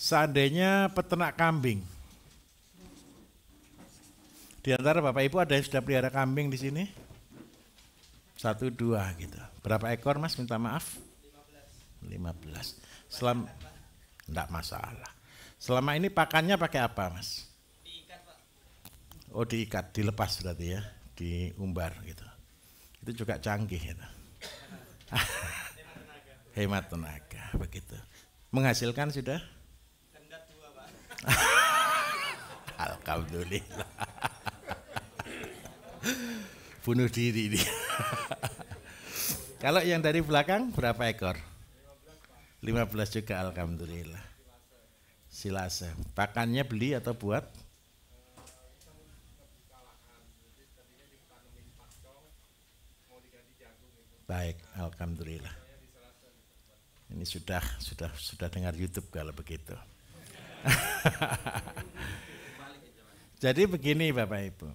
Seandainya peternak kambing, di antara Bapak Ibu ada yang sudah pelihara kambing di sini? 1, 2 gitu. Berapa ekor Mas, minta maaf? 15. Enggak masalah. Selama ini pakannya pakai apa Mas? Diikat Pak. Oh diikat, dilepas berarti ya, diumbar gitu. Itu juga canggih gitu. Hemat tenaga, begitu. Menghasilkan sudah? Kendat 2 Pak. Alhamdulillah. Bunuh diri dia. Kalau yang dari belakang berapa ekor? 15 juga alhamdulillah. Silase. Pakannya beli atau buat? Baik, alhamdulillah. Ini sudah dengar YouTube kalau begitu. Jadi begini Bapak Ibu.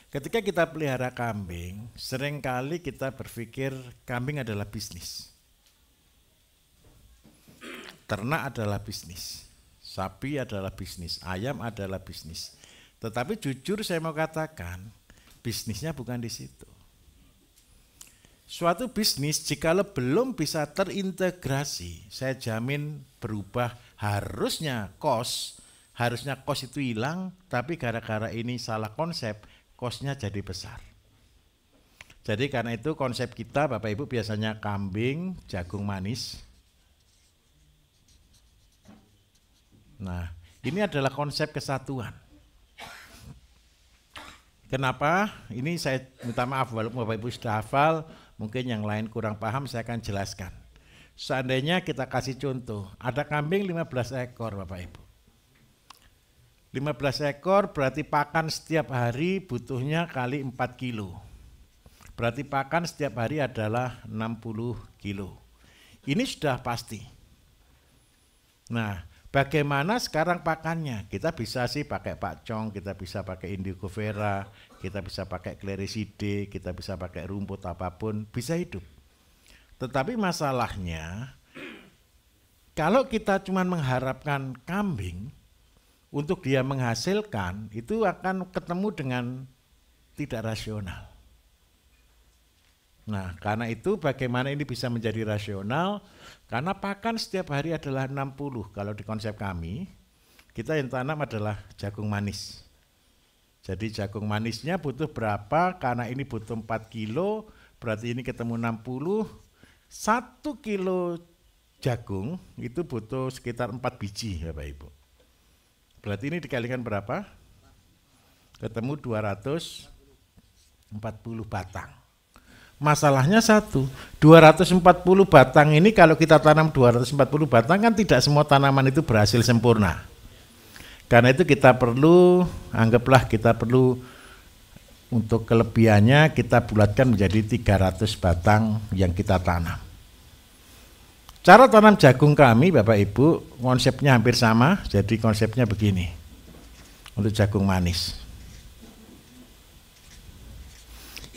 Ketika kita pelihara kambing, seringkali kita berpikir kambing adalah bisnis. Ternak adalah bisnis. Sapi adalah bisnis, ayam adalah bisnis. Tetapi jujur saya mau katakan, bisnisnya bukan di situ. Suatu bisnis jikalau belum bisa terintegrasi, saya jamin berubah. Harusnya kos itu hilang, tapi gara-gara ini salah konsep, kosnya jadi besar. Jadi karena itu konsep kita Bapak Ibu biasanya kambing, jagung manis. Nah, ini adalah konsep kesatuan. Kenapa? Ini saya minta maaf walaupun Bapak Ibu sudah hafal, mungkin yang lain kurang paham, saya akan jelaskan. Seandainya kita kasih contoh, ada kambing 15 ekor Bapak Ibu. 15 ekor berarti pakan setiap hari butuhnya kali 4 kilo. Berarti pakan setiap hari adalah 60 kilo. Ini sudah pasti. Nah, bagaimana sekarang pakannya? Kita bisa sih pakai pakcong, kita bisa pakai indigo vera, kita bisa pakai kleriside, kita bisa pakai rumput apapun, bisa hidup. Tetapi masalahnya, kalau kita cuma mengharapkan kambing, untuk dia menghasilkan, itu akan ketemu dengan tidak rasional. Nah, karena itu bagaimana ini bisa menjadi rasional? Karena pakan setiap hari adalah 60. Kalau di konsep kami, kita yang tanam adalah jagung manis. Jadi jagung manisnya butuh berapa? Karena ini butuh 4 kilo, berarti ini ketemu 60. 1 kilo jagung itu butuh sekitar 4 biji Bapak Ibu. Berarti ini dikalikan berapa? Ketemu 240 batang. Masalahnya satu, 240 batang ini kalau kita tanam 240 batang kan tidak semua tanaman itu berhasil sempurna. Karena itu kita perlu, anggaplah kita perlu untuk kelebihannya kita bulatkan menjadi 300 batang yang kita tanam. Cara tanam jagung kami Bapak Ibu konsepnya hampir sama, jadi konsepnya begini untuk jagung manis.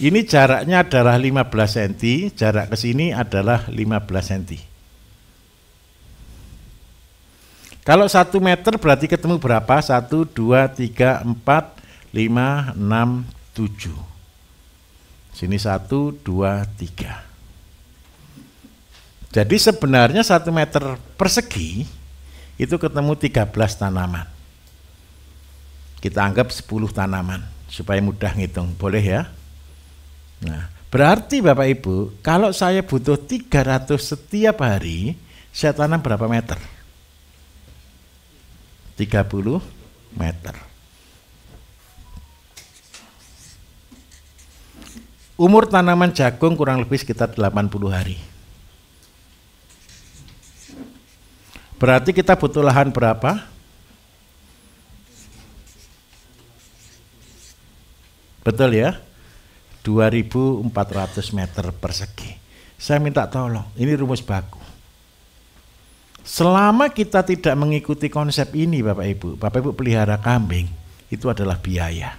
Ini jaraknya adalah 15 cm, jarak ke sini adalah 15 cm. Kalau 1 meter berarti ketemu berapa? 1, 2, 3, 4, 5, 6, 7. Sini 1, 2, 3. Jadi sebenarnya 1 meter persegi itu ketemu 13 tanaman. Kita anggap 10 tanaman supaya mudah ngitung, boleh ya? Nah, berarti Bapak Ibu, kalau saya butuh 300 setiap hari, saya tanam berapa meter? 30 meter. Umur tanaman jagung kurang lebih sekitar 80 hari. Berarti kita butuh lahan berapa? Betul ya? 2.400 meter persegi. Saya minta tolong, ini rumus baku. Selama kita tidak mengikuti konsep ini Bapak Ibu pelihara kambing, itu adalah biaya.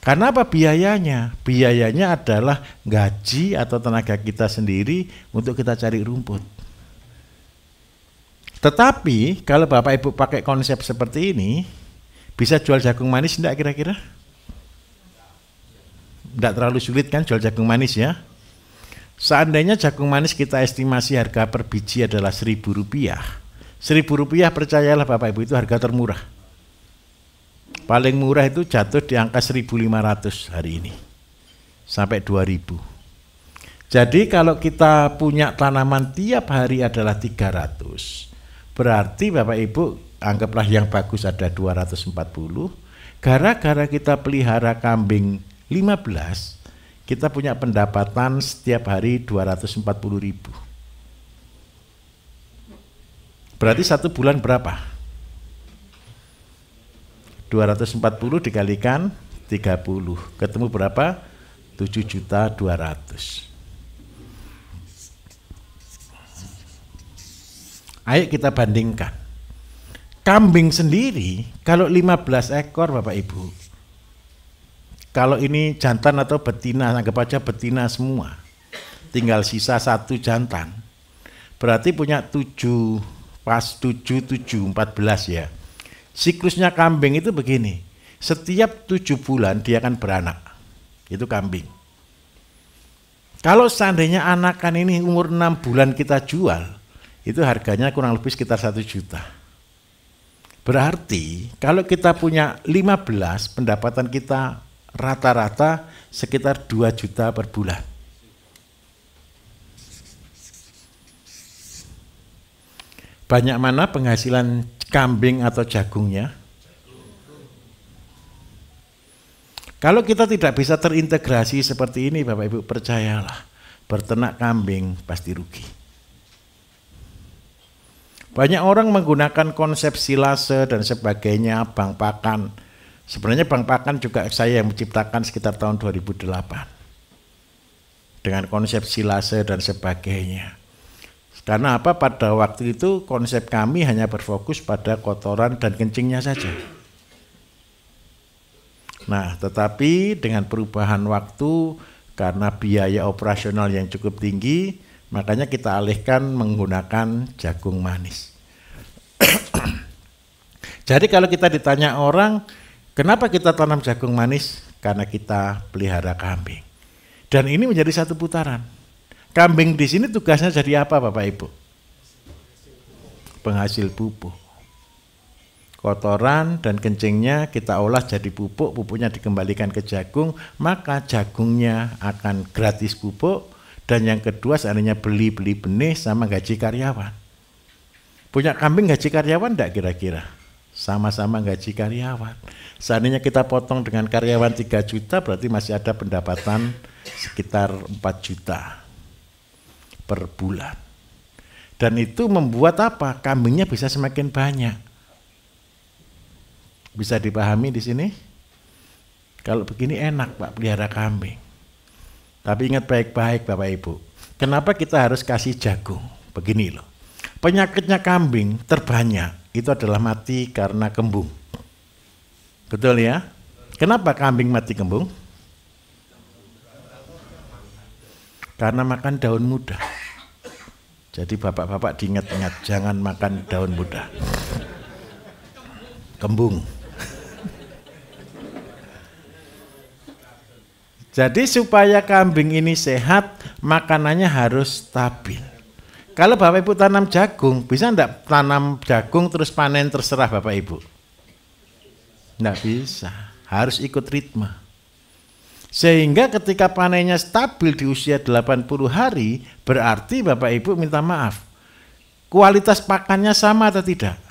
Karena apa biayanya? Biayanya adalah gaji atau tenaga kita sendiri untuk kita cari rumput. Tetapi kalau Bapak Ibu pakai konsep seperti ini, bisa jual jagung manis enggak kira-kira? Enggak terlalu sulit kan jual jagung manis ya? Seandainya jagung manis kita estimasi harga per biji adalah Rp1.000. Rp1.000 percayalah Bapak Ibu itu harga termurah. Paling murah itu jatuh di angka 1.500 hari ini. Sampai 2.000. Jadi kalau kita punya tanaman tiap hari adalah 300. Berarti Bapak Ibu anggaplah yang bagus ada 240. Gara-gara kita pelihara kambing 15, kita punya pendapatan setiap hari 240.000. Berarti 1 bulan berapa? 240 dikalikan 30. Ketemu berapa? 7.200.000. Ayo kita bandingkan. Kambing sendiri kalau 15 ekor Bapak Ibu. Kalau ini jantan atau betina, anggap aja betina semua. Tinggal sisa 1 jantan. Berarti punya 7, pas 7, 14 ya. Siklusnya kambing itu begini. Setiap 7 bulan dia akan beranak. Itu kambing. Kalau seandainya anakan ini umur 6 bulan kita jual, itu harganya kurang lebih sekitar 1 juta. Berarti kalau kita punya 15, pendapatan kita rata-rata sekitar 2 juta per bulan. Banyak mana penghasilan kambing atau jagungnya? Kalau kita tidak bisa terintegrasi seperti ini Bapak Ibu, percayalah, berternak kambing pasti rugi. Banyak orang menggunakan konsep silase dan sebagainya, bank pakan. Sebenarnya bank pakan juga saya yang menciptakan sekitar tahun 2008. Dengan konsep silase dan sebagainya. Karena apa? Pada waktu itu konsep kami hanya berfokus pada kotoran dan kencingnya saja. Nah, tetapi dengan perubahan waktu karena biaya operasional yang cukup tinggi, makanya kita alihkan menggunakan jagung manis. Jadi kalau kita ditanya orang, kenapa kita tanam jagung manis? Karena kita pelihara kambing. Dan ini menjadi satu putaran. Kambing di sini tugasnya jadi apa Bapak Ibu? Penghasil pupuk. Kotoran dan kencingnya kita olah jadi pupuk, pupuknya dikembalikan ke jagung, maka jagungnya akan gratis pupuk. Dan yang kedua, seandainya beli benih sama gaji karyawan. Punya kambing gaji karyawan enggak kira-kira? Sama-sama gaji karyawan. Seandainya kita potong dengan karyawan 3 juta, berarti masih ada pendapatan sekitar 4 juta per bulan. Dan itu membuat apa? Kambingnya bisa semakin banyak. Bisa dipahami di sini? Kalau begini enak Pak pelihara kambing. Tapi ingat baik-baik Bapak Ibu. Kenapa kita harus kasih jagung? Begini loh. Penyakitnya kambing terbanyak itu adalah mati karena kembung. Betul ya? Kenapa kambing mati kembung? Karena makan daun muda. Jadi bapak-bapak diingat-ingat, jangan makan daun muda. Kembung. Jadi supaya kambing ini sehat, makanannya harus stabil. Kalau Bapak Ibu tanam jagung, bisa enggak tanam jagung terus panen terserah Bapak Ibu? Enggak bisa, harus ikut ritme. Sehingga ketika panennya stabil di usia 80 hari, berarti Bapak Ibu minta maaf. Kualitas pakannya sama atau tidak?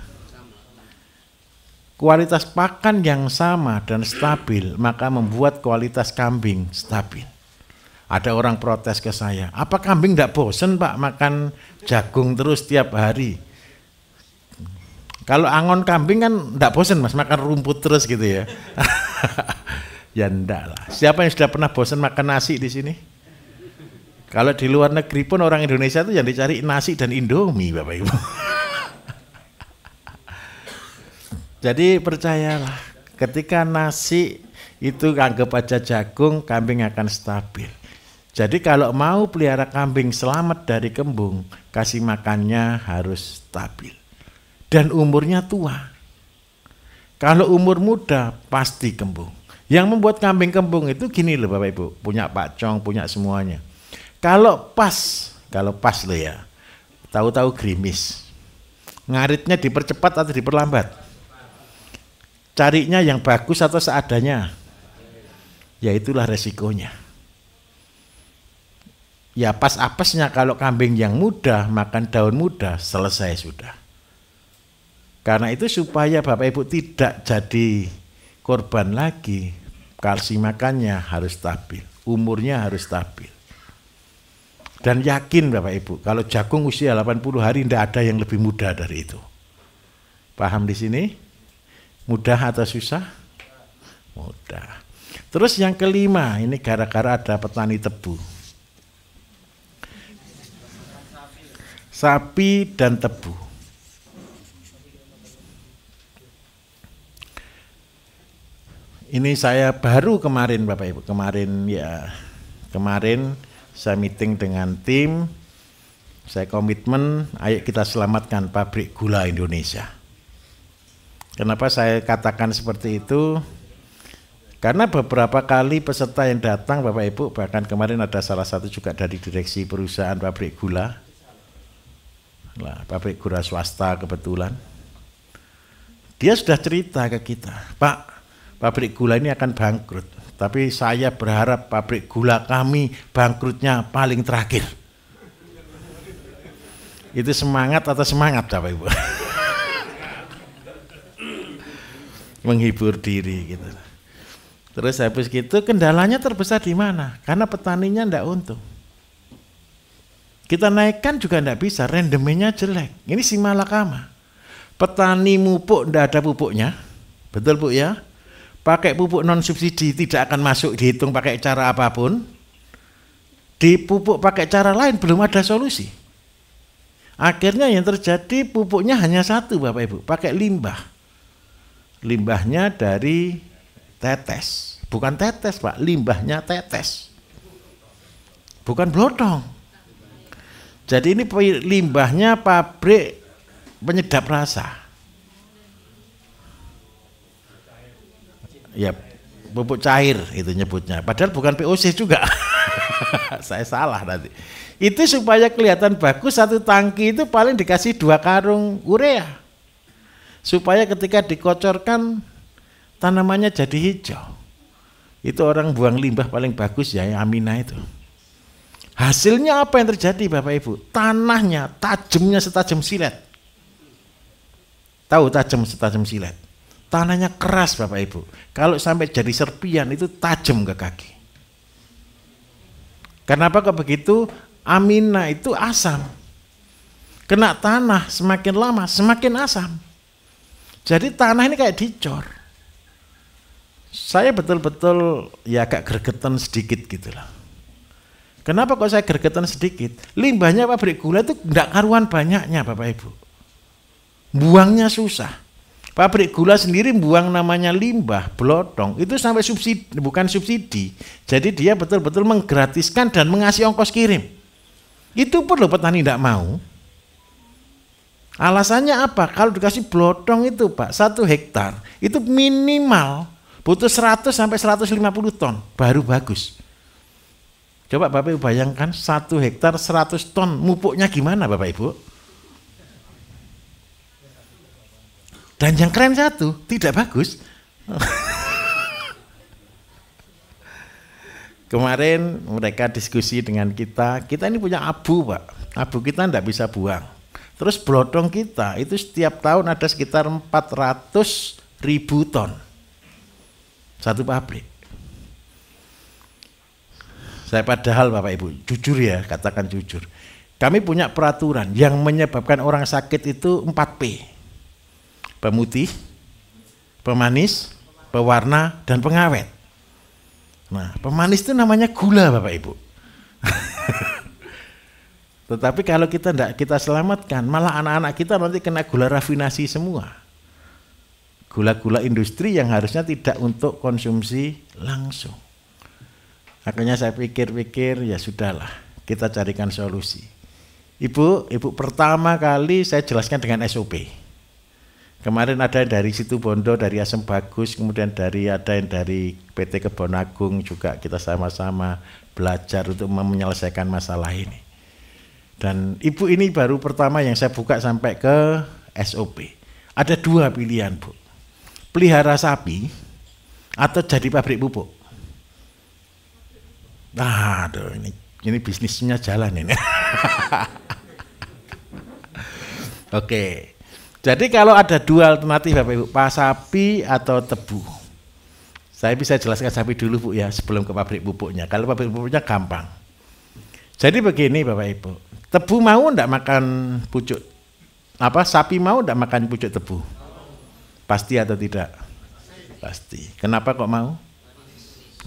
Kualitas pakan yang sama dan stabil, maka membuat kualitas kambing stabil. Ada orang protes ke saya, apa kambing tidak bosen Pak makan jagung terus tiap hari? Kalau angon kambing kan tidak bosen Mas, makan rumput terus gitu ya. Ya enggak lah. Siapa yang sudah pernah bosen makan nasi di sini? Kalau di luar negeri pun orang Indonesia itu yang dicari nasi dan Indomie Bapak Ibu. Jadi percayalah, ketika nasi itu anggap aja jagung, kambing akan stabil. Jadi kalau mau pelihara kambing selamat dari kembung, kasih makannya harus stabil. dan umurnya tua. Kalau umur muda pasti kembung. Yang membuat kambing kembung itu gini loh Bapak Ibu, punya pacong, punya semuanya. Kalau pas loh ya, tahu-tahu gerimis. Ngaritnya dipercepat atau diperlambat? Carinya yang bagus atau seadanya? Ya itulah resikonya. Ya pas apesnya kalau kambing yang muda makan daun muda selesai sudah. Karena itu supaya Bapak Ibu tidak jadi korban lagi, kalsi makannya harus stabil, umurnya harus stabil. Dan yakin Bapak Ibu, kalau jagung usia 80 hari tidak ada yang lebih muda dari itu. Paham di sini? Mudah atau susah? Mudah. Terus yang kelima, ini gara-gara ada petani tebu. Sapi dan tebu. Ini saya baru kemarin Bapak Ibu, kemarin saya meeting dengan tim, saya komitmen, ayo kita selamatkan pabrik gula Indonesia. Kenapa saya katakan seperti itu? Karena beberapa kali peserta yang datang Bapak Ibu, bahkan kemarin ada salah satu juga dari direksi perusahaan pabrik gula, pabrik gula swasta kebetulan. Dia sudah cerita ke kita, Pak, pabrik gula ini akan bangkrut, tapi saya berharap pabrik gula kami bangkrutnya paling terakhir. Itu semangat atau semangat Bapak Ibu? Menghibur diri gitu. Terus habis gitu kendalanya terbesar di mana? Karena petaninya ndak untung. Kita naikkan juga ndak bisa, rendemennya jelek. Ini si malakama. Petani mupuk ndak ada pupuknya, betul Bu ya? Pakai pupuk non subsidi tidak akan masuk dihitung pakai cara apapun. Dipupuk pakai cara lain belum ada solusi. Akhirnya yang terjadi pupuknya hanya satu Bapak Ibu, pakai limbah. Limbahnya dari tetes, bukan tetes Pak, limbahnya tetes. Bukan blotong. Jadi ini limbahnya pabrik penyedap rasa. Ya, pupuk cair itu nyebutnya. Padahal bukan POC juga. Saya salah nanti. Itu supaya kelihatan bagus, satu tangki itu paling dikasih 2 karung urea. Supaya ketika dikocorkan tanamannya jadi hijau. Itu orang buang limbah paling bagus ya, yang Amina itu. Hasilnya apa yang terjadi Bapak Ibu? Tanahnya tajamnya setajam silet. Tahu tajam setajam silet? Tanahnya keras Bapak Ibu. Kalau sampai jadi serpian itu tajam ke kaki. Kenapa kok begitu? Amina itu asam. Kena tanah semakin lama semakin asam. Jadi tanah ini kayak dicor. Saya betul-betul ya agak gregetan sedikit gitu lah. Kenapa kok saya gregetan sedikit? Limbahnya pabrik gula itu enggak karuan banyaknya Bapak Ibu. Buangnya susah. Pabrik gula sendiri buang namanya limbah, blotong, itu sampai subsidi, bukan subsidi. Jadi dia betul-betul menggratiskan dan mengasih ongkos kirim. Itu pun loh petani tidak mau. Alasannya apa? Kalau dikasih blotong itu Pak, 1 hektar, itu minimal butuh 100 sampai 150 ton, baru bagus. Coba Bapak Ibu bayangkan 1 hektar 100 ton, mupuknya gimana Bapak Ibu? Dan yang keren satu, tidak bagus. Kemarin mereka diskusi dengan kita ini punya abu Pak, abu kita tidak bisa buang. Terus blotong kita itu setiap tahun ada sekitar 400.000 ton. Satu pabrik. Saya padahal Bapak Ibu, jujur ya, katakan jujur. Kami punya peraturan yang menyebabkan orang sakit itu 4P. Pemutih, pemanis, pewarna, dan pengawet. Nah, pemanis itu namanya gula Bapak Ibu. Tetapi kalau kita tidak kita selamatkan, malah anak-anak kita nanti kena gula rafinasi semua. Gula-gula industri yang harusnya tidak untuk konsumsi langsung. Akhirnya saya pikir-pikir, ya sudahlah, kita carikan solusi. Ibu pertama kali saya jelaskan dengan SOP. Kemarin ada yang dari Situbondo, dari Asem Bagus, kemudian ada yang dari PT Kebon Agung juga kita sama-sama belajar untuk menyelesaikan masalah ini. Dan ibu ini baru pertama yang saya buka sampai ke SOP. Ada dua pilihan, Bu. Pelihara sapi atau jadi pabrik pupuk. Nah, aduh, ini bisnisnya jalan ini. Oke. Jadi kalau ada dua alternatif Bapak Ibu, sapi atau tebu. Saya bisa jelaskan sapi dulu Bu ya, sebelum ke pabrik pupuknya. Kalau pabrik pupuknya gampang. Jadi begini Bapak Ibu, tebu mau enggak makan pucuk? Sapi mau enggak makan pucuk tebu? Pasti atau tidak? Pasti. Kenapa kok mau?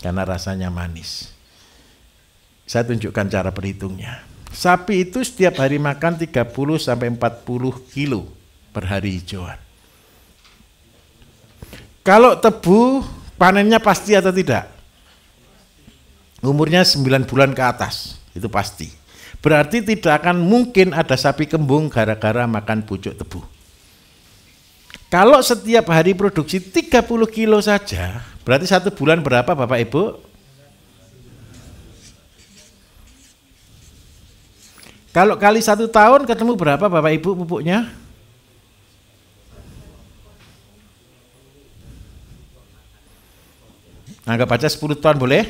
Karena rasanya manis. Saya tunjukkan cara berhitungnya. Sapi itu setiap hari makan 30 sampai 40 kilo per hari hijauan. Kalau tebu panennya pasti atau tidak? Umurnya 9 bulan ke atas, itu pasti. Berarti tidak akan mungkin ada sapi kembung gara-gara makan pucuk tebu. Kalau setiap hari produksi 30 kilo saja, berarti 1 bulan berapa Bapak Ibu? Kalau kali 1 tahun ketemu berapa Bapak Ibu pupuknya? Anggap aja 10 ton boleh?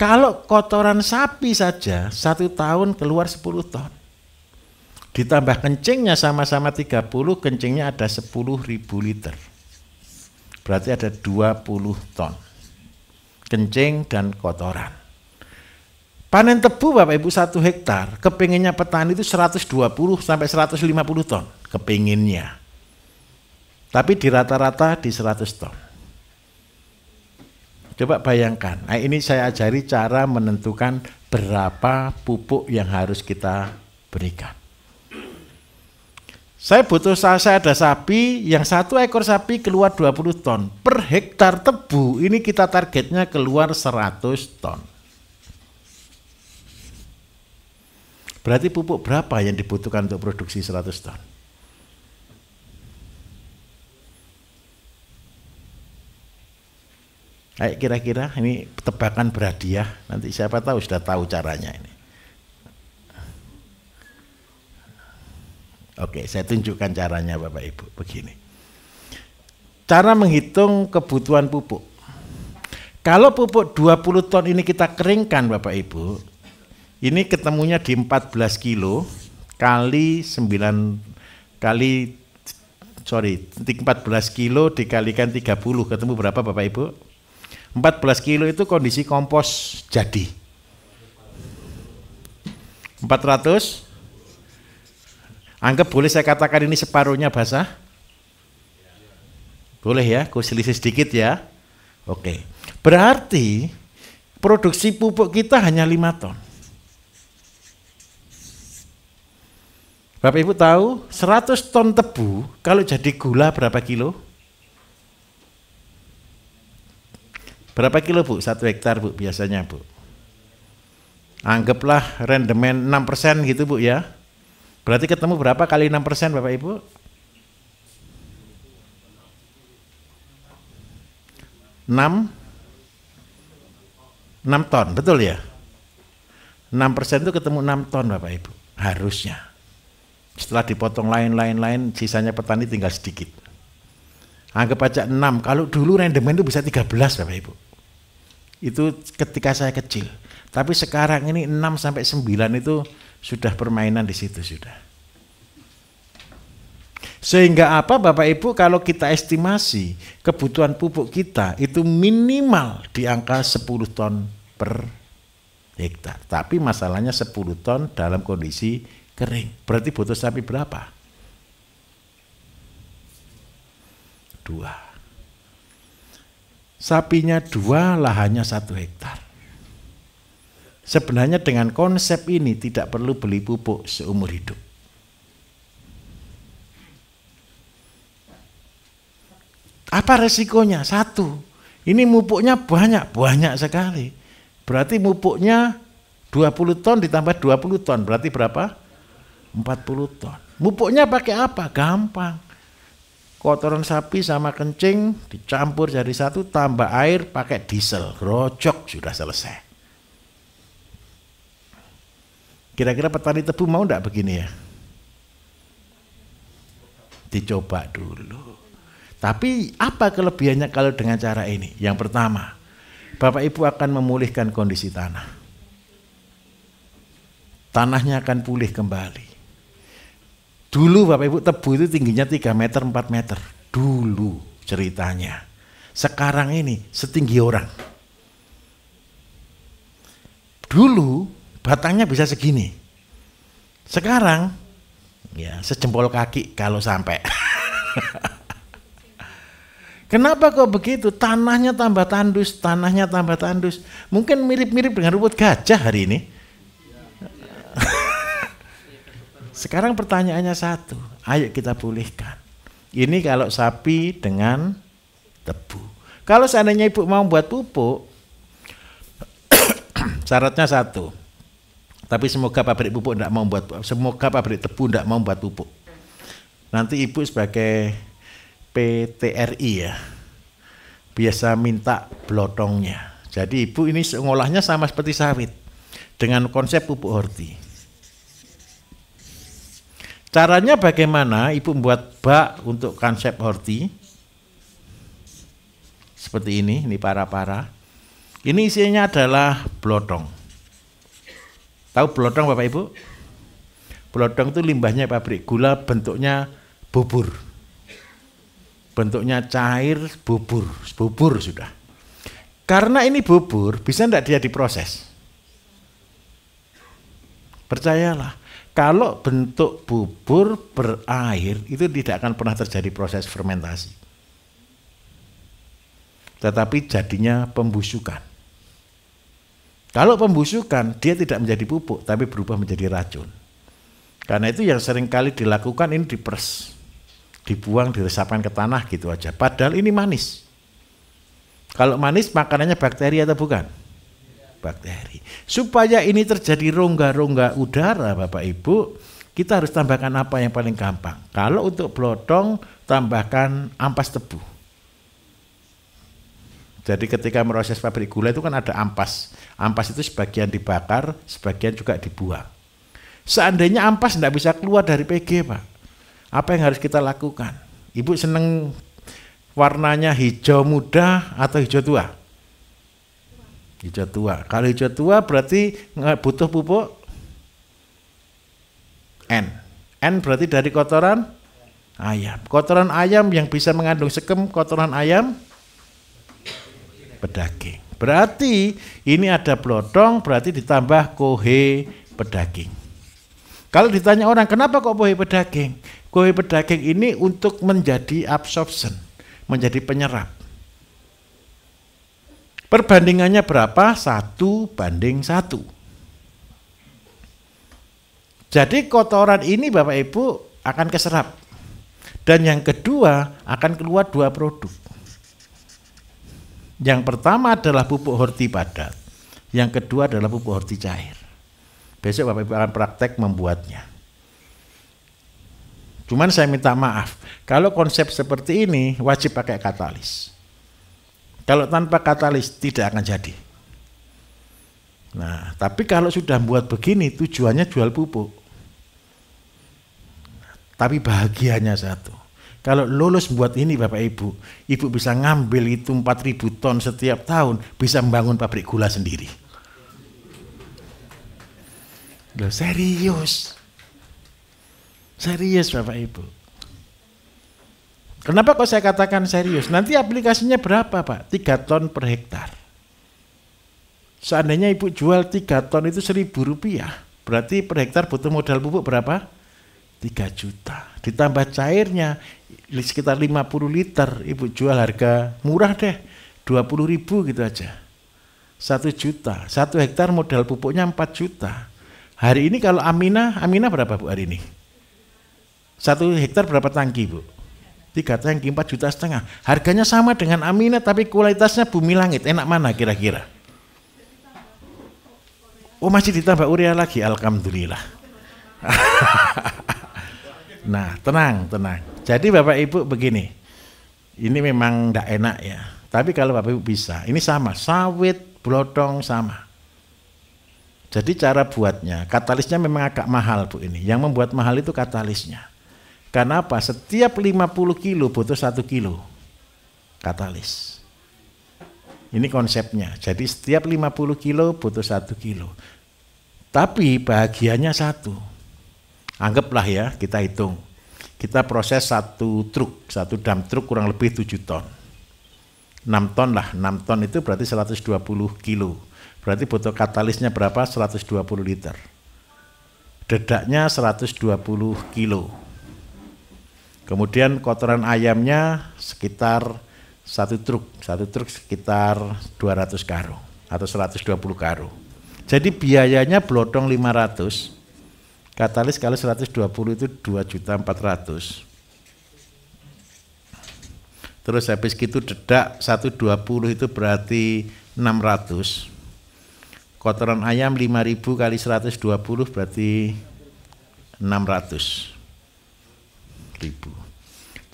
Kalau kotoran sapi saja 1 tahun keluar 10 ton. Ditambah kencingnya sama-sama 30, kencingnya ada 10.000 liter. Berarti ada 20 ton. Kencing dan kotoran. Panen tebu Bapak Ibu 1 hektar, kepinginnya petani itu 120 sampai 150 ton. Kepinginnya. Tapi di rata-rata di 100 ton. Coba bayangkan, nah ini saya ajari cara menentukan berapa pupuk yang harus kita berikan. Saya ada sapi, yang 1 ekor sapi keluar 20 ton. Per hektar tebu ini kita targetnya keluar 100 ton. Berarti pupuk berapa yang dibutuhkan untuk produksi 100 ton? Ayo kira-kira ini tebakan berhadiah, nanti siapa tahu sudah tahu caranya ini. Oke, saya tunjukkan caranya Bapak Ibu, begini. Cara menghitung kebutuhan pupuk. Kalau pupuk 20 ton ini kita keringkan Bapak Ibu, ini ketemunya di 14 kilo kali 9 kali 14 kilo dikalikan 30 ketemu berapa Bapak Ibu? 14 kilo itu kondisi kompos jadi 400. Anggap boleh saya katakan ini separuhnya basah? Boleh ya, aku selisih sedikit ya. Oke, berarti produksi pupuk kita hanya 5 ton. Bapak Ibu tahu 100 ton tebu kalau jadi gula berapa kilo? Berapa kilo Bu? 1 hektar Bu biasanya Bu. Anggaplah rendemen 6% gitu Bu ya. Berarti ketemu berapa kali 6% Bapak Ibu? 6 ton, betul ya? 6% itu ketemu 6 ton Bapak Ibu, harusnya. Setelah dipotong lain-lain, sisanya petani tinggal sedikit. Anggap aja 6, kalau dulu rendemen itu bisa 13 Bapak Ibu. Itu ketika saya kecil. Tapi sekarang ini 6 sampai 9 itu sudah permainan di situ sudah. Sehingga apa Bapak Ibu kalau kita estimasi kebutuhan pupuk kita itu minimal di angka 10 ton per hektar. Tapi masalahnya 10 ton dalam kondisi kering. Berarti butuh sapi berapa? 2. Sapinya 2, lahannya 1 hektar. Sebenarnya dengan konsep ini tidak perlu beli pupuk seumur hidup. Apa resikonya? 1, ini pupuknya banyak sekali. Berarti pupuknya 20 ton ditambah 20 ton, berarti berapa? 40 ton. Mupuknya pakai apa? Gampang. Kotoran sapi sama kencing dicampur jadi satu, tambah air, pakai diesel, rojok, sudah selesai. Kira-kira petani tebu mau enggak begini ya? Dicoba dulu. Tapi apa kelebihannya kalau dengan cara ini? Yang pertama, Bapak Ibu akan memulihkan kondisi tanah. Tanahnya akan pulih kembali. Dulu Bapak Ibu tebu itu tingginya 3 meter, 4 meter. Dulu ceritanya. Sekarang ini setinggi orang. Dulu batangnya bisa segini. Sekarang ya sejempol kaki kalau sampai. Kenapa kok begitu? Tanahnya tambah tandus, tanahnya tambah tandus. Mungkin mirip-mirip dengan rumput gajah hari ini. Sekarang pertanyaannya satu, ayo kita pulihkan. Ini kalau sapi dengan tebu. Kalau seandainya ibu mau buat pupuk, syaratnya satu. Tapi semoga pabrik pupuk tidak mau buat, semoga pabrik tebu tidak mau buat pupuk. Nanti ibu sebagai PTRI ya, biasa minta blotongnya. Jadi ibu ini ngolahnya sama seperti sawit dengan konsep pupuk horti. Caranya bagaimana? Ibu membuat bak untuk konsep horti seperti ini para-para. Ini isinya adalah blotong. Tahu blotong Bapak Ibu? Blotong itu limbahnya pabrik gula, bentuknya bubur. Bentuknya cair, bubur sudah. Karena ini bubur, bisa enggak dia diproses? Percayalah, kalau bentuk bubur berair, itu tidak akan pernah terjadi proses fermentasi. Tetapi jadinya pembusukan. Kalau pembusukan, dia tidak menjadi pupuk, tapi berubah menjadi racun. Karena itu yang sering kali dilakukan ini diperes. Dibuang, diresapkan ke tanah gitu aja. Padahal ini manis. Kalau manis makanannya bakteri atau bukan? Bakteri. Supaya ini terjadi rongga-rongga udara Bapak Ibu, kita harus tambahkan apa yang paling gampang. Kalau untuk blotong, tambahkan ampas tebu. Jadi ketika proses pabrik gula itu kan ada ampas. Ampas itu sebagian dibakar, sebagian juga dibuang. Seandainya ampas tidak bisa keluar dari PG Pak, apa yang harus kita lakukan? Ibu seneng warnanya hijau muda atau hijau tua? Hijau tua. Kalau hijau tua berarti butuh pupuk N. N berarti dari kotoran ayam. Kotoran ayam yang bisa mengandung sekem, kotoran ayam pedaging. Berarti ini ada blotong, berarti ditambah kohe pedaging. Kalau ditanya orang, kenapa kok kohe pedaging? Kohe pedaging ini untuk menjadi absorption, menjadi penyerap. Perbandingannya berapa? 1:1. Jadi kotoran ini Bapak Ibu akan keserap. Dan yang kedua akan keluar 2 produk. Yang pertama adalah pupuk horti padat. Yang kedua adalah pupuk horti cair. Besok Bapak Ibu akan praktek membuatnya. Cuman saya minta maaf, kalau konsep seperti ini wajib pakai katalis. Kalau tanpa katalis tidak akan jadi. Nah, tapi kalau sudah buat begini tujuannya jual pupuk. Tapi bahagianya satu. Kalau lulus buat ini Bapak Ibu, Ibu bisa ngambil itu 4.000 ton setiap tahun, bisa membangun pabrik gula sendiri. Loh, serius. Serius Bapak Ibu. Kenapa kok saya katakan serius? Nanti aplikasinya berapa Pak? 3 ton per hektar. Seandainya Ibu jual 3 ton itu Rp1.000, berarti per hektar butuh modal pupuk berapa? 3 juta. Ditambah cairnya sekitar 50 liter, Ibu jual harga murah deh, 20.000 gitu aja. 1 juta. 1 hektar modal pupuknya 4 juta. Hari ini kalau Amina berapa Bu hari ini? 1 hektar berapa tangki Bu? 3 tangki 4,5 juta. Harganya sama dengan Amina tapi kualitasnya bumi langit. Enak mana kira-kira? Oh masih ditambah urea lagi, alhamdulillah. Nah, tenang. Jadi Bapak Ibu begini, ini memang tidak enak ya. Tapi kalau Bapak Ibu bisa, ini sama, sawit, blotong sama. Jadi cara buatnya, katalisnya memang agak mahal Bu ini. Yang membuat mahal itu katalisnya. Karena apa? Setiap 50 kilo butuh 1 kilo katalis. Ini konsepnya. Jadi setiap 50 kilo butuh 1 kilo. Tapi bahagianya satu. Anggaplah ya, kita hitung. Kita proses satu dump truk kurang lebih 7 ton. 6 ton lah, 6 ton itu berarti 120 kilo. Berarti butuh katalisnya berapa? 120 liter. Dedaknya 120 kilo. Kemudian kotoran ayamnya sekitar satu truk sekitar 200 karung atau 120 karung. Jadi biayanya blotong 500, katalis kalau 120 itu 2.400.000. Terus habis gitu dedak 120 itu berarti 600. Kotoran ayam 5.000 kali 120 berarti 600.000.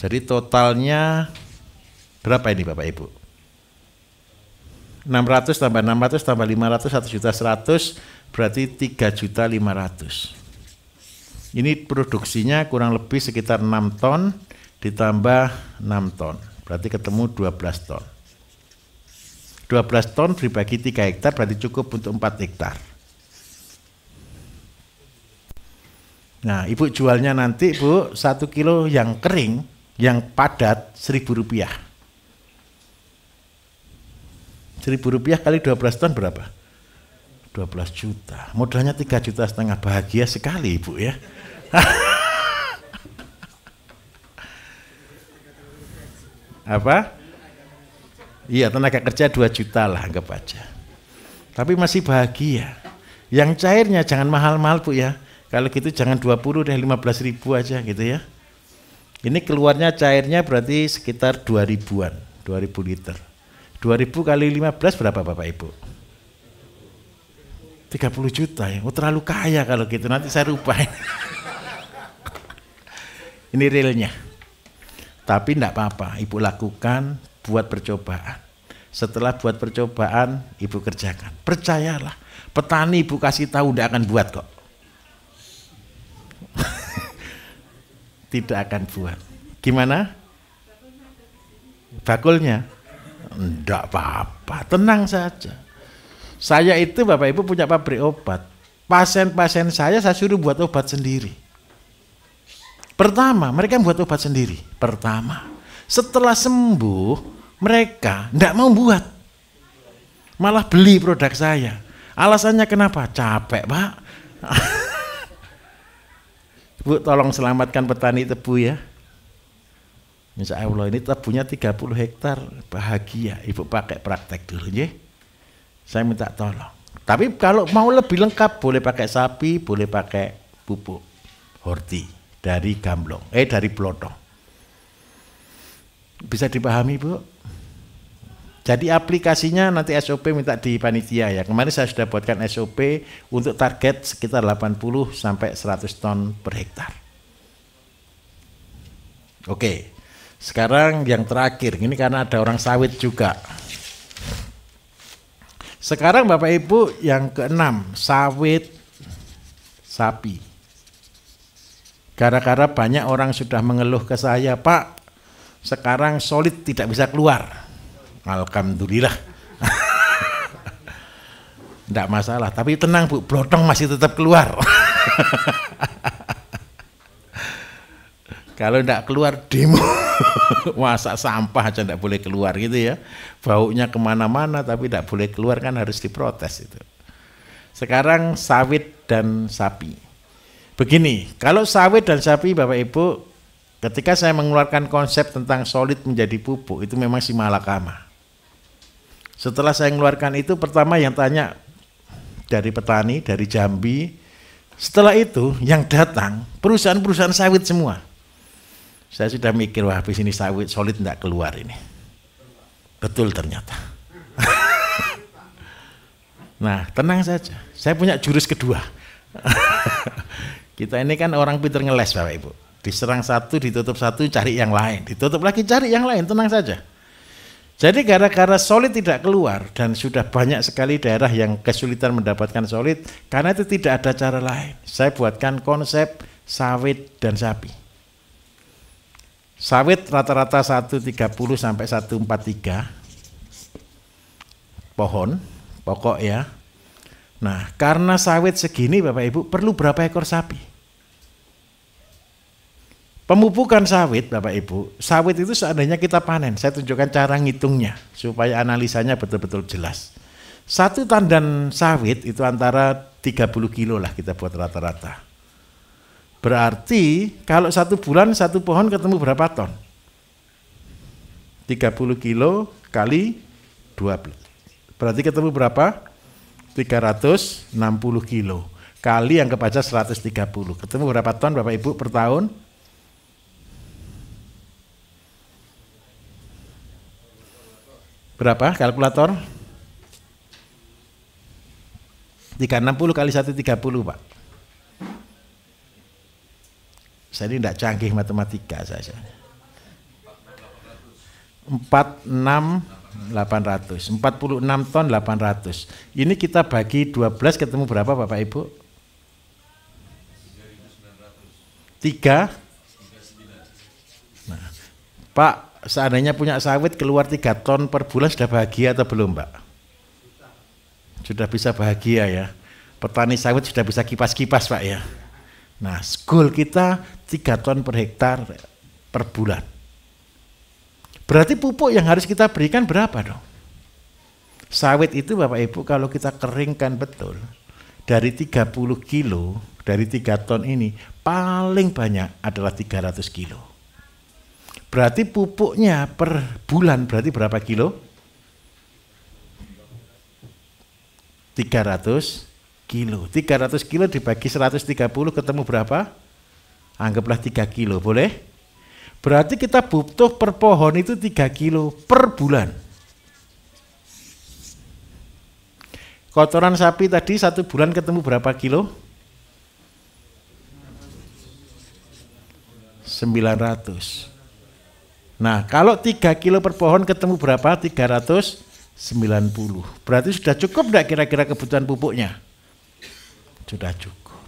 Jadi totalnya berapa ini Bapak Ibu? 600 tambah 600 tambah 500 1.100.000 berarti 3.500.000. Ini produksinya kurang lebih sekitar 6 ton ditambah 6 ton. Berarti ketemu 12 ton. 12 ton dibagi 3 hektar berarti cukup untuk 4 hektar. Nah, Ibu jualnya nanti Bu 1 kilo yang kering, yang padat Rp1.000. Rp1.000 kali 12 ton berapa? 12 juta. Modalnya 3,5 juta. Bahagia sekali Ibu ya. Apa? Iya, tenaga kerja 2 juta lah anggap aja. Tapi masih bahagia. Yang cairnya jangan mahal-mahal Bu ya. Kalau gitu jangan 20 deh, 15.000 aja gitu ya. Ini keluarnya cairnya berarti sekitar 2.000-an, 2.000 liter. 2.000 kali 15 berapa Bapak Ibu? 30 juta ya. Oh, terlalu kaya kalau gitu, nanti saya rubah. Ini realnya. Tapi enggak apa-apa, Ibu lakukan, buat percobaan. Setelah buat percobaan, Ibu kerjakan. Percayalah, petani Ibu kasih tahu enggak akan buat kok. Tidak akan buat. Gimana? Bakulnya? Enggak apa-apa, tenang saja. Saya itu Bapak Ibu punya pabrik obat. Pasien-pasien saya suruh buat obat sendiri. Pertama, mereka buat obat sendiri. Pertama, setelah sembuh, mereka enggak mau buat. Malah beli produk saya. Alasannya kenapa? Capek, Pak. Bu, tolong selamatkan petani tebu ya. Insya Allah ini tebunya 30 hektar, bahagia. Ibu pakai praktek dulu ya. Saya minta tolong. Tapi kalau mau lebih lengkap boleh pakai sapi, boleh pakai pupuk horti dari gamblong, dari blotong. Bisa dipahami Bu? Jadi aplikasinya nanti SOP minta di panitia ya. Kemarin saya sudah buatkan SOP untuk target sekitar 80 sampai 100 ton per hektar. Oke, sekarang yang terakhir, ini karena ada orang sawit juga. Sekarang Bapak Ibu yang keenam, sawit sapi. Gara-gara banyak orang sudah mengeluh ke saya, Pak, sekarang solid tidak bisa keluar. Alhamdulillah. Tidak masalah, tapi tenang Bu, blotong masih tetap keluar. Kalau tidak keluar demo. Masa sampah aja tidak boleh keluar gitu ya. Baunya kemana-mana tapi tidak boleh keluar kan harus diprotes itu. Sekarang sawit dan sapi. Begini, kalau sawit dan sapi Bapak Ibu, ketika saya mengeluarkan konsep tentang solid menjadi pupuk itu memang si malakama. Setelah saya mengeluarkan itu, pertama yang tanya dari petani, dari Jambi. Setelah itu yang datang perusahaan-perusahaan sawit semua. Saya sudah mikir, wah habis ini sawit solid tidak keluar ini. Betul ternyata. Nah tenang saja, saya punya jurus kedua. Kita ini kan orang pintar ngeles Bapak Ibu. Diserang satu, ditutup satu, cari yang lain. Ditutup lagi, cari yang lain, tenang saja. Jadi gara-gara solid tidak keluar dan sudah banyak sekali daerah yang kesulitan mendapatkan solid, karena itu tidak ada cara lain. Saya buatkan konsep sawit dan sapi. Sawit rata-rata 130 sampai 143 pohon, pokok ya. Nah, karena sawit segini Bapak Ibu perlu berapa ekor sapi? Pemupukan sawit Bapak Ibu, sawit itu seandainya kita panen, saya tunjukkan cara ngitungnya supaya analisanya betul-betul jelas. Satu tandan sawit itu antara 30 kilo lah kita buat rata-rata. Berarti kalau 1 bulan 1 pohon ketemu berapa ton? 30 kilo kali 12. Berarti ketemu berapa? 360 kilo. Kali yang kebaca 130. Ketemu berapa ton Bapak Ibu per tahun? Berapa kalkulator? 360 kali 130 Pak. Saya ini tidak canggih matematika saja. 46.800, 46 ton 800. Ini kita bagi 12 ketemu berapa Bapak Ibu? 3. Nah, Pak, seandainya punya sawit keluar 3 ton per bulan sudah bahagia atau belum Pak? Sudah bisa bahagia ya. Petani sawit sudah bisa kipas-kipas Pak ya. Nah, goal kita 3 ton per hektar per bulan. Berarti pupuk yang harus kita berikan berapa dong? Sawit itu Bapak Ibu kalau kita keringkan betul, dari 30 kilo, dari 3 ton ini, paling banyak adalah 300 kilo. Berarti pupuknya per bulan berarti berapa kilo? 300 kilo. 300 kilo dibagi 130 ketemu berapa? Anggaplah 3 kilo, boleh? Berarti kita butuh per pohon itu 3 kilo per bulan. Kotoran sapi tadi 1 bulan ketemu berapa kilo? 900. Nah, kalau 3 kilo per pohon ketemu berapa? 390. Berarti sudah cukup enggak kira-kira kebutuhan pupuknya? Sudah cukup.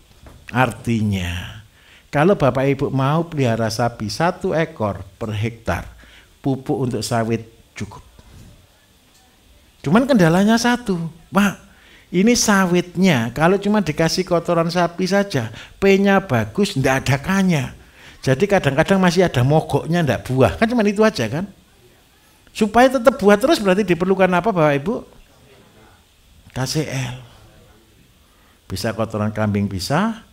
Artinya, kalau Bapak Ibu mau pelihara sapi 1 ekor per hektar, pupuk untuk sawit cukup. Cuman kendalanya satu, Pak. Ini sawitnya, kalau cuma dikasih kotoran sapi saja, P-nya bagus, enggak ada K-nya. Jadi kadang-kadang masih ada mogoknya, enggak buah. Kan cuma itu aja kan. Supaya tetap buah terus berarti diperlukan apa Bapak Ibu? KCL. Bisa kotoran kambing bisa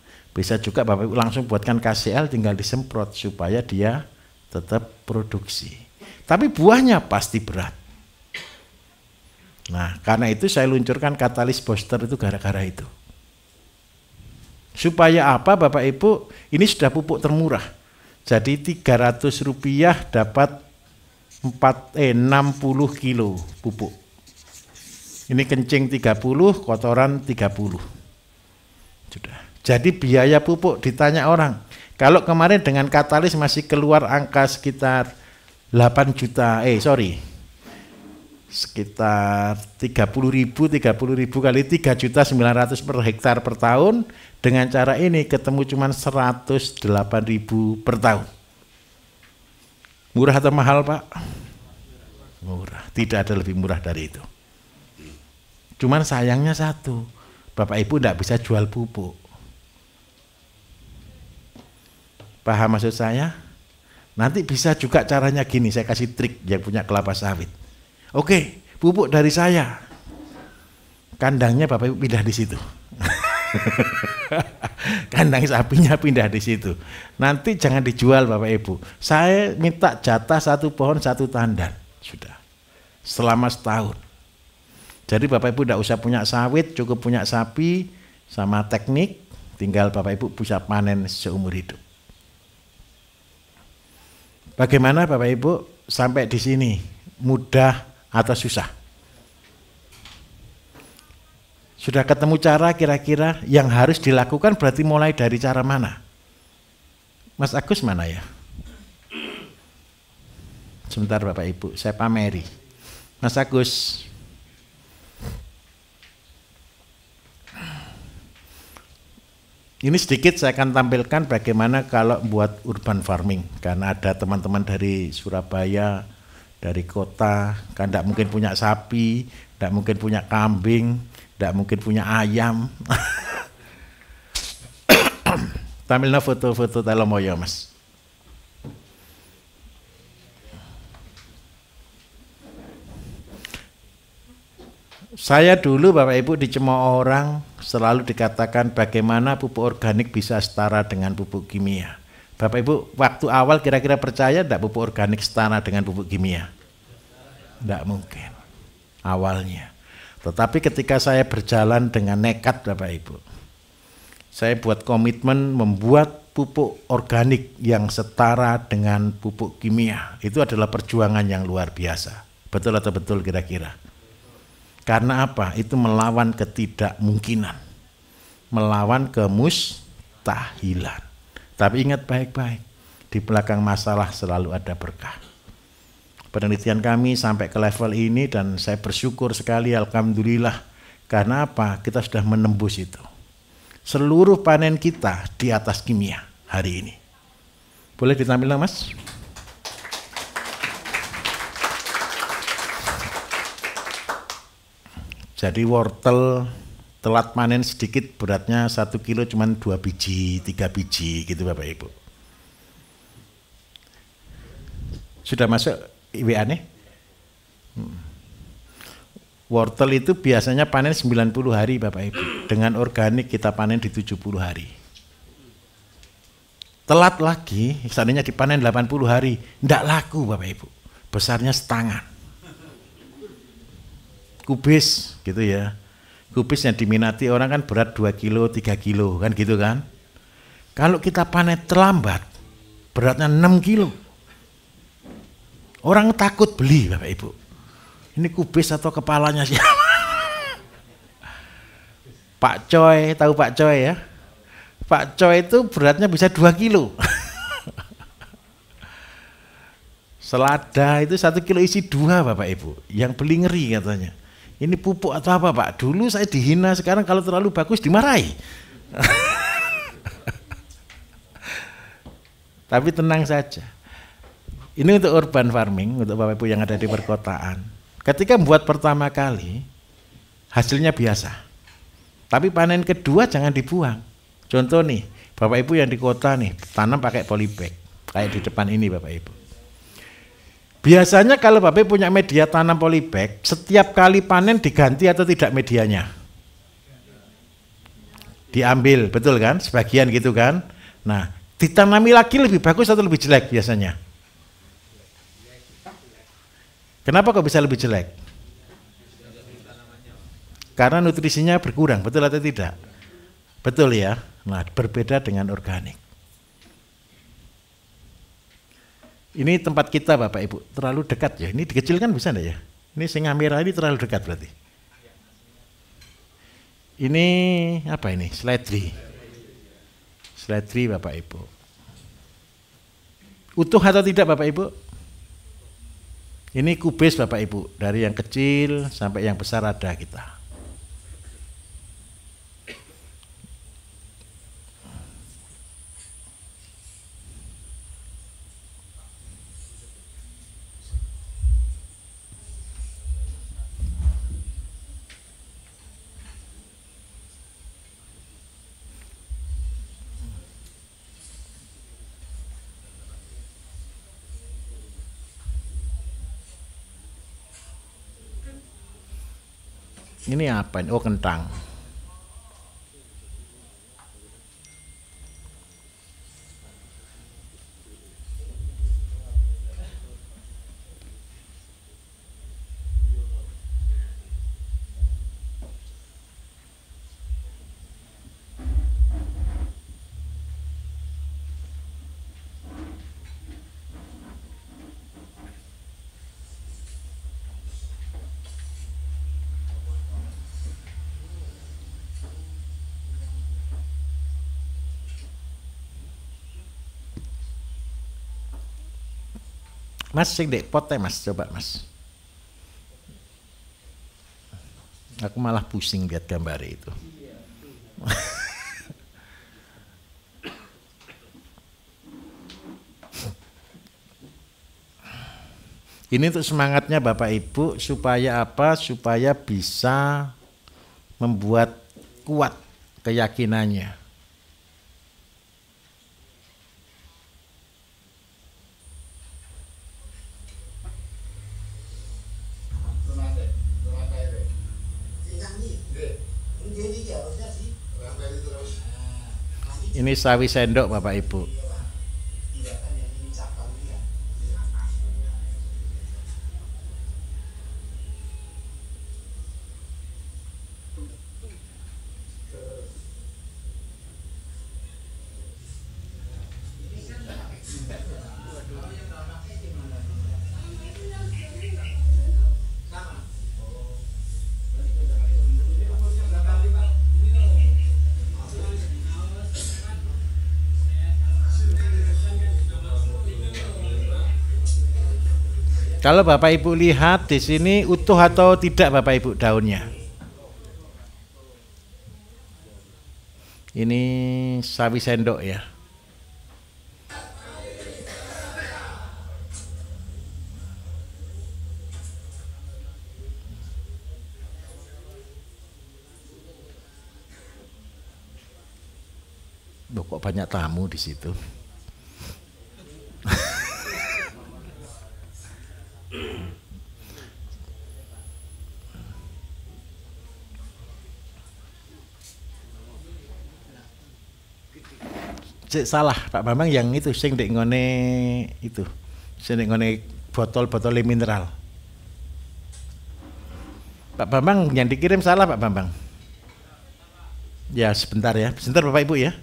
juga Bapak Ibu langsung buatkan KCL tinggal disemprot supaya dia tetap produksi. Tapi buahnya pasti berat. Nah, karena itu saya luncurkan katalis booster itu gara-gara itu. Supaya apa Bapak Ibu? Ini sudah pupuk termurah. Jadi Rp300 dapat 60 kilo pupuk. Ini kencing 30, kotoran 30. Sudah. Jadi biaya pupuk ditanya orang. Kalau kemarin dengan katalis masih keluar angka sekitar 8 juta, sekitar 30.000 kali 3.900.000 per hektar per tahun. Dengan cara ini ketemu cuma 108.000 per tahun. Murah atau mahal Pak? Murah, tidak ada lebih murah dari itu. Cuman sayangnya satu, Bapak Ibu tidak bisa jual pupuk. Paham maksud saya? Nanti bisa juga caranya gini, saya kasih trik yang punya kelapa sawit. Oke, pupuk dari saya. Kandangnya Bapak Ibu pindah di situ. Kandang sapinya pindah di situ. Nanti jangan dijual Bapak Ibu. Saya minta jatah 1 pohon 1 tandan. Sudah. Selama setahun. Jadi Bapak Ibu tidak usah punya sawit, cukup punya sapi sama teknik, tinggal Bapak Ibu bisa panen seumur hidup. Bagaimana Bapak Ibu sampai di sini? Mudah atau susah? Sudah ketemu cara kira-kira yang harus dilakukan berarti mulai dari cara mana? Mas Agus mana ya? Sebentar Bapak Ibu, saya pameri. Mas Agus. Ini sedikit saya akan tampilkan bagaimana kalau buat urban farming. Karena ada teman-teman dari Surabaya, dari kota, kan tidak mungkin punya sapi, tidak mungkin punya kambing, tidak mungkin punya ayam. Tampilnya foto-foto Telomoyo, Mas. Saya dulu Bapak Ibu dicemooh orang selalu dikatakan bagaimana pupuk organik bisa setara dengan pupuk kimia. Bapak Ibu waktu awal kira-kira percaya tidak pupuk organik setara dengan pupuk kimia? Tidak mungkin awalnya. Tetapi ketika saya berjalan dengan nekat Bapak Ibu, saya buat komitmen membuat pupuk organik yang setara dengan pupuk kimia. Itu adalah perjuangan yang luar biasa. Betul atau betul kira-kira? Karena apa? Itu melawan ketidakmungkinan, melawan kemustahilan. Tapi ingat baik-baik, di belakang masalah selalu ada berkah. Penelitian kami sampai ke level ini dan saya bersyukur sekali, alhamdulillah. Karena apa? Kita sudah menembus itu. Seluruh panen kita di atas kimia hari ini. Boleh ditampilkan Mas? Jadi wortel telat panen sedikit, beratnya 1 kilo cuma 2 biji, 3 biji gitu Bapak Ibu. Sudah masuk IWA nih? Wortel itu biasanya panen 90 hari Bapak Ibu. Dengan organik kita panen di 70 hari. Telat lagi, seandainya dipanen 80 hari, tidak laku Bapak Ibu. Besarnya setangan. Kubis gitu ya. Kubis yang diminati orang kan berat 2 kilo, 3 kilo kan gitu kan. Kalau kita panen terlambat, beratnya 6 kilo. Orang takut beli Bapak Ibu. Ini kubis atau kepalanya siapa? Pak Coy, tahu Pak Coy ya? Pak Coy itu beratnya bisa 2 kilo. Selada itu 1 kilo isi 2 Bapak Ibu. Yang beli ngeri katanya. Ini pupuk atau apa Pak? Dulu saya dihina, sekarang kalau terlalu bagus dimarahi. Tapi tenang saja. Ini untuk urban farming, untuk Bapak Ibu yang ada di perkotaan. Ketika membuat pertama kali, hasilnya biasa. Tapi panen kedua jangan dibuang. Contoh nih, Bapak Ibu yang di kota nih, tanam pakai polybag. Kayak di depan ini Bapak Ibu. Biasanya kalau Bapak punya media tanam polybag, setiap kali panen diganti atau tidak medianya? Diambil, betul kan? Sebagian gitu kan? Nah, ditanami lagi lebih bagus atau lebih jelek biasanya? Kenapa kok bisa lebih jelek? Karena nutrisinya berkurang, betul atau tidak? Betul ya? Nah, berbeda dengan organik. Ini tempat kita Bapak Ibu, terlalu dekat ya. Ini dikecilkan bisa enggak ya? Ini singa merah ini terlalu dekat berarti. Ini apa ini? Seledri. Seledri Bapak Ibu. Utuh atau tidak Bapak Ibu? Ini kubis Bapak Ibu, dari yang kecil sampai yang besar ada kita. Ini apa ini? Oh, kentang. Mas sing dek pot Mas, coba Mas. Aku malah pusing lihat gambar itu. Ini untuk semangatnya Bapak Ibu supaya apa? Supaya bisa membuat kuat keyakinannya. Ini sawi sendok Bapak Ibu. Kalau Bapak Ibu lihat di sini utuh atau tidak Bapak Ibu daunnya? Ini sawi sendok ya. Loh, kok banyak tamu di situ? Salah Pak Bambang yang itu sing ndek ngone itu. Sing ndek ngone botol-botol mineral. Pak Bambang yang dikirim salah Pak Bambang. Ya sebentar ya. Sebentar Bapak Ibu ya.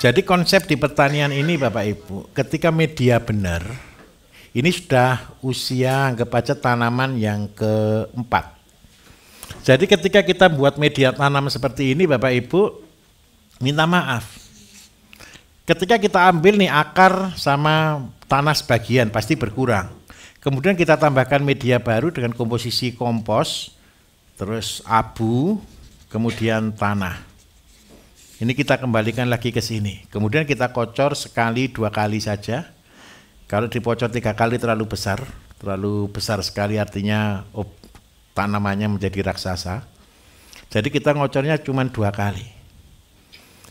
Jadi konsep di pertanian ini Bapak Ibu, ketika media benar, ini sudah usia anggap aja tanaman yang keempat. Jadi ketika kita buat media tanam seperti ini Bapak Ibu, minta maaf. Ketika kita ambil nih akar sama tanah sebagian pasti berkurang. Kemudian kita tambahkan media baru dengan komposisi kompos, terus abu, kemudian tanah. Ini kita kembalikan lagi ke sini. Kemudian kita kocor sekali 2 kali saja. Kalau dipocor 3 kali terlalu besar sekali artinya tanamannya menjadi raksasa. Jadi kita ngocornya cuma 2 kali.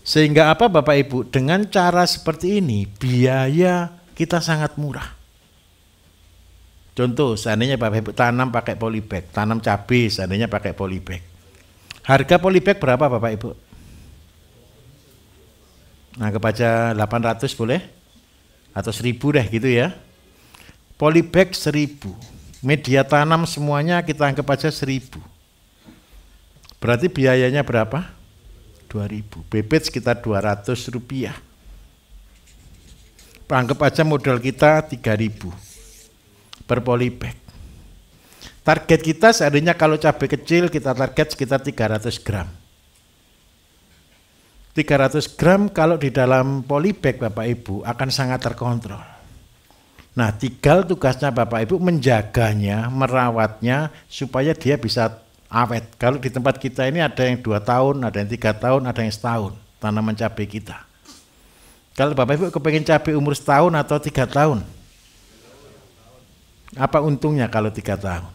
Sehingga apa Bapak Ibu? Dengan cara seperti ini biaya kita sangat murah. Contoh seandainya Bapak Ibu tanam pakai polybag, tanam cabai seandainya pakai polybag. Harga polybag berapa Bapak Ibu? Nah, kebaca 800 boleh? Atau 1000 deh gitu ya. Polybag 1000. Media tanam semuanya kita anggap aja 1000. Berarti biayanya berapa? 2000. Bibit sekitar 200 rupiah. Anggap aja modal kita 3000 per polybag. Target kita seandainya kalau cabai kecil kita target sekitar 300 gram. 300 gram kalau di dalam polybag Bapak Ibu akan sangat terkontrol. Nah, tinggal tugasnya Bapak Ibu menjaganya, merawatnya supaya dia bisa awet. Kalau di tempat kita ini ada yang 2 tahun, ada yang 3 tahun, ada yang setahun tanaman cabai kita. Kalau Bapak Ibu kepengen cabai umur setahun atau 3 tahun, apa untungnya kalau 3 tahun?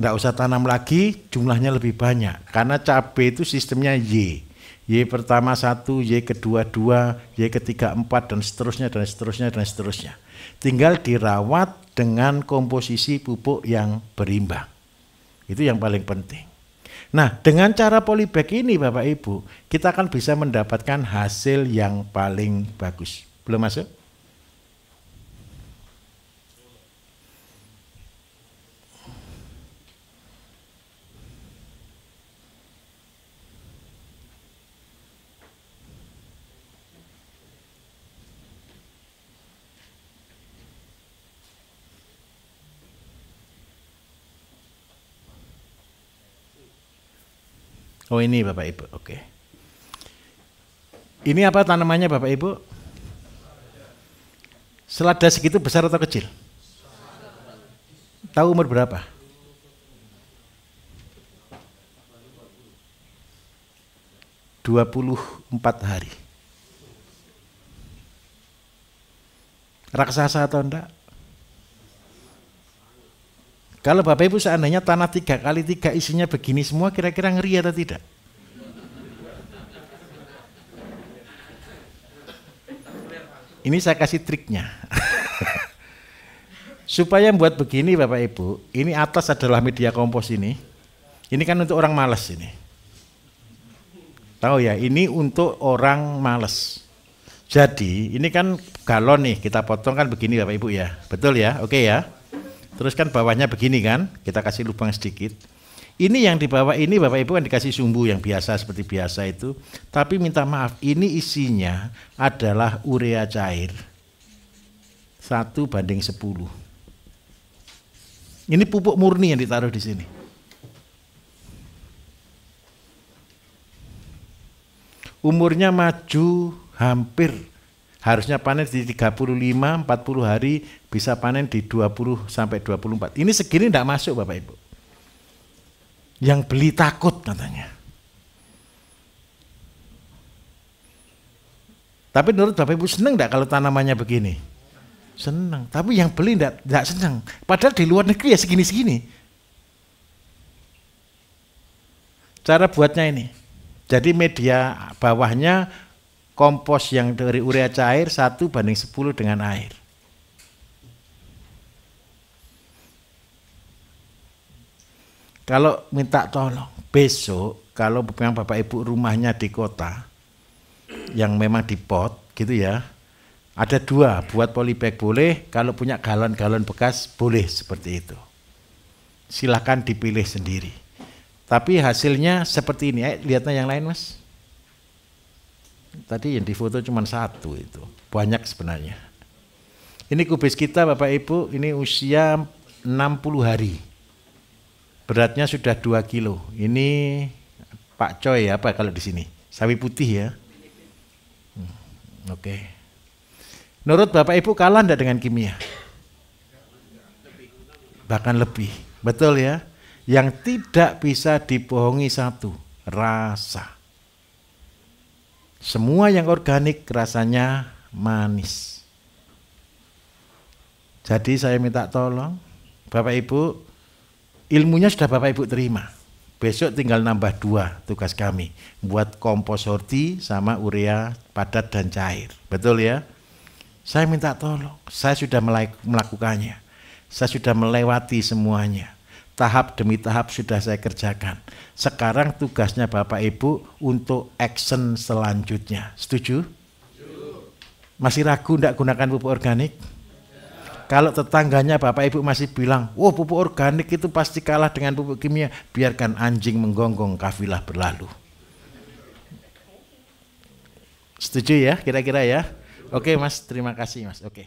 Nggak usah tanam lagi, jumlahnya lebih banyak. Karena cabai itu sistemnya Y. Y pertama 1, Y kedua 2, Y ketiga 4, dan seterusnya, dan seterusnya, dan seterusnya. Tinggal dirawat dengan komposisi pupuk yang berimbang. Itu yang paling penting. Nah, dengan cara polybag ini Bapak Ibu, kita akan bisa mendapatkan hasil yang paling bagus. Belum masuk? Oh ini Bapak Ibu, oke. Ini apa tanamannya Bapak Ibu? Selada segitu besar atau kecil? Tahu umur berapa? ...24 hari. Raksasa atau enggak? Kalau Bapak Ibu seandainya tanah 3x3 isinya begini semua, kira-kira ngeri atau tidak? Ini saya kasih triknya. Supaya membuat begini Bapak Ibu, ini atas adalah media kompos ini. Ini kan untuk orang malas ini. Tahu ya, ini untuk orang malas. Jadi ini kan galon nih, kita potong kan begini Bapak Ibu ya. Betul ya, oke ya. Terus kan bawahnya begini kan, kita kasih lubang sedikit. Ini yang di bawah ini Bapak Ibu kan dikasih sumbu yang biasa seperti biasa itu. Tapi minta maaf, ini isinya adalah urea cair 1:10. Ini pupuk murni yang ditaruh di sini. Umurnya maju hampir, harusnya panen di 35-40 hari, bisa panen di 20-24. Ini segini tidak masuk Bapak Ibu. Yang beli takut katanya. Tapi menurut Bapak Ibu senang enggak kalau tanamannya begini? Senang. Tapi yang beli enggak senang. Padahal di luar negeri ya segini-segini. Cara buatnya ini. Jadi media bawahnya kompos yang dari urea cair 1:10 dengan air. Kalau minta tolong, besok kalau memang Bapak Ibu rumahnya di kota, yang memang di pot gitu ya, ada 2, buat polybag boleh, kalau punya galon-galon bekas boleh seperti itu. Silahkan dipilih sendiri. Tapi hasilnya seperti ini, lihatnya yang lain Mas. Tadi yang difoto cuma 1 itu, banyak sebenarnya. Ini kubis kita Bapak Ibu, ini usia 60 hari. Beratnya sudah 2 kilo. Ini Pak Coy apa kalau di sini? Sawi putih ya. Oke. Menurut Bapak Ibu kalah enggak dengan kimia? Bahkan lebih. Betul ya? Yang tidak bisa dibohongi satu, rasa. Semua yang organik rasanya manis. Jadi saya minta tolong Bapak Ibu, ilmunya sudah Bapak Ibu terima. Besok tinggal nambah 2 tugas kami. Buat kompos horti sama urea padat dan cair. Betul ya? Saya minta tolong. Saya sudah melakukannya. Saya sudah melewati semuanya. Tahap demi tahap sudah saya kerjakan. Sekarang tugasnya Bapak Ibu untuk action selanjutnya. Setuju? Masih ragu enggak gunakan pupuk organik? Kalau tetangganya Bapak Ibu masih bilang, "Wah, pupuk organik itu pasti kalah dengan pupuk kimia," biarkan anjing menggonggong kafilah berlalu. Setuju ya kira-kira ya? Oke Mas, terima kasih Mas. Oke.